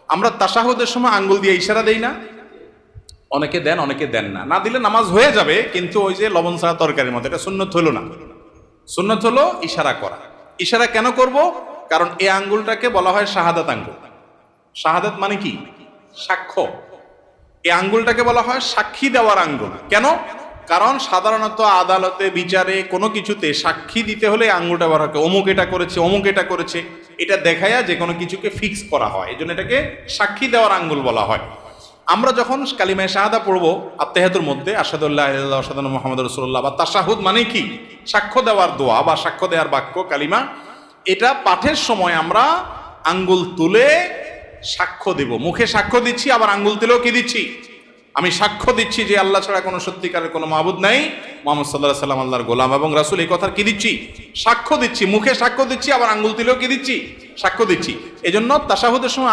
আমরা তাশাহুদের সময় আঙ্গুল দিয়ে ইশারা দেই না? অনেকে দেন, অনেকে দেন না। না দিলে নামাজ হয়ে যাবে, কিন্তু ওই যে লবণ ছাড়া তরকারির মতো, এটা সুন্নত হলো না। সুন্নত হলো ইশারা করা। ইশারা কেন করব? কারণ এই আঙ্গুলটাকে বলা হয় শাহাদাত আঙ্গুল। শাহাদাত মানে কি? সাক্ষ্য। এই আঙ্গুলটাকে বলা হয় সাক্ষী দেওয়ার আঙ্গুল। কেন? কারণ সাধারণত আদালতে, বিচারে, কোনো কিছুতে সাক্ষী দিতে হলে এই আঙ্গুলটা ব্যবহার হয়। অমুক এটা করেছে, অমুক এটা করেছে, এটা দেখায়া যে কোনো কিছুকে ফিক্স করা হয়। এই জন্য এটাকে সাক্ষী দেওয়ার আঙ্গুল বলা হয়। আমরা যখন কালিমায়ে শাহাদা পড়বো আত্তাহিয়াতুর মধ্যে, আশহাদু আল্লা ইলাহা ইল্লাল্লাহ ওয়া আশহাদু আন্না মুহাম্মাদুর রাসূলুল্লাহ, বা তাশাহুদ মানে কি? সাক্ষ্য দেওয়ার দোয়া বা সাক্ষ্য দেওয়ার বাক্য, কালিমা। এটা পাঠের সময় আমরা আঙ্গুল তুলে সাক্ষ্য দেব। মুখে সাক্ষ্য দিচ্ছি, আবার আঙ্গুল তুলেও কি দিচ্ছি? আমি সাক্ষ্য দিচ্ছি যে আল্লাহ ছাড়া কোনো সত্যিকারের কোনো মাবুদ নাই, মুহাম্মদ সাল্লাল্লাহু আলাইহি ওয়াসাল্লাম আল্লাহর গোলাম এবং রাসূল। এই কথার কি দিচ্ছি? সাক্ষ্য দিচ্ছি। মুখে সাক্ষ্য দিচ্ছি, আবার আঙ্গুল তুলেও কি দিচ্ছি? সাক্ষ্য দিচ্ছি। এজন্য তাশাহুদের সময়